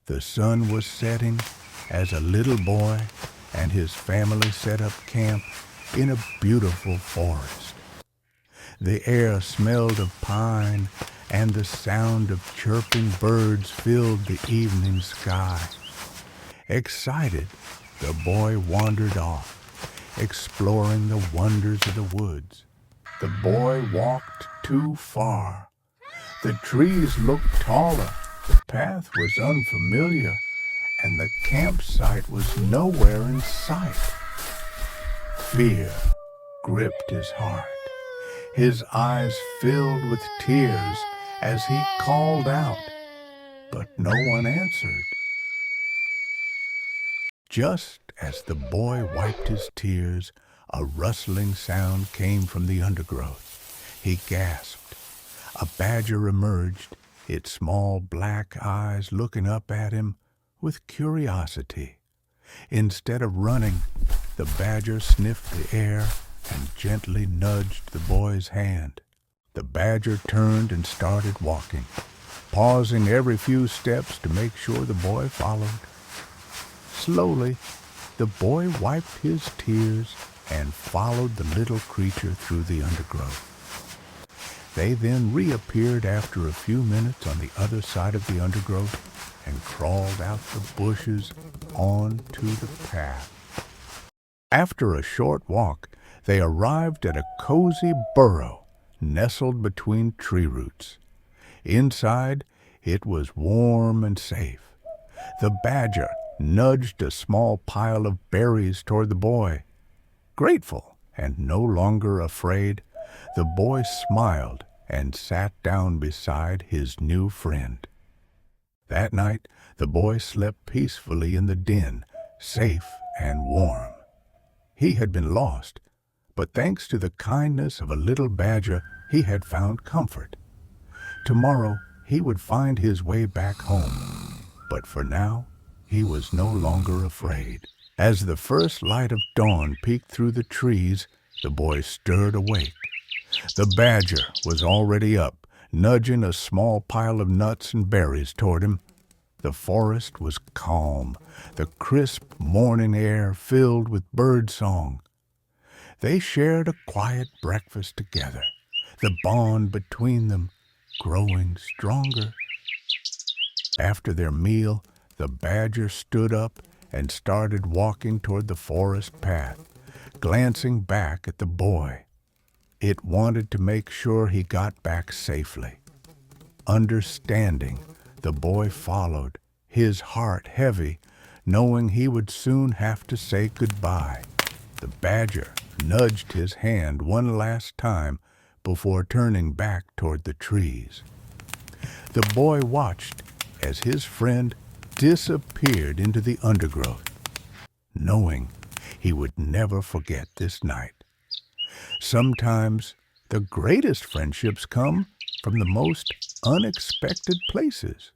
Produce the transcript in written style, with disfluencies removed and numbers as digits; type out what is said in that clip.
The sun was setting as a little boy and his family set up camp in a beautiful forest. The air smelled of pine, and the sound of chirping birds filled the evening sky. Excited, the boy wandered off, exploring the wonders of the woods. The boy walked too far. The trees looked taller, the path was unfamiliar, and the campsite was nowhere in sight. Fear gripped his heart. His eyes filled with tears as he called out, but no one answered. Just as the boy wiped his tears, a rustling sound came from the undergrowth. He gasped. A badger emerged, its small black eyes looking up at him with curiosity. Instead of running, the badger sniffed the air and gently nudged the boy's hand. The badger turned and started walking, pausing every few steps to make sure the boy followed. Slowly, the boy wiped his tears and followed the little creature through the undergrowth. They then reappeared after a few minutes on the other side of the undergrowth and crawled out the bushes onto the path. After a short walk, they arrived at a cozy burrow nestled between tree roots. Inside, it was warm and safe. The badger nudged a small pile of berries toward the boy. Grateful and no longer afraid, the boy smiled and sat down beside his new friend. That night, the boy slept peacefully in the den, safe and warm. He had been lost, but thanks to the kindness of a little badger, he had found comfort. Tomorrow, he would find his way back home, but for now, he was no longer afraid. As the first light of dawn peeked through the trees, the boy stirred awake. The badger was already up, nudging a small pile of nuts and berries toward him. The forest was calm, the crisp morning air filled with bird song. They shared a quiet breakfast together, the bond between them growing stronger. After their meal, the badger stood up and started walking toward the forest path, glancing back at the boy. It wanted to make sure he got back safely. Understanding, the boy followed, his heart heavy, knowing he would soon have to say goodbye. The badger nudged his hand one last time before turning back toward the trees. The boy watched as his friend disappeared into the undergrowth, knowing he would never forget this night. Sometimes the greatest friendships come from the most unexpected places.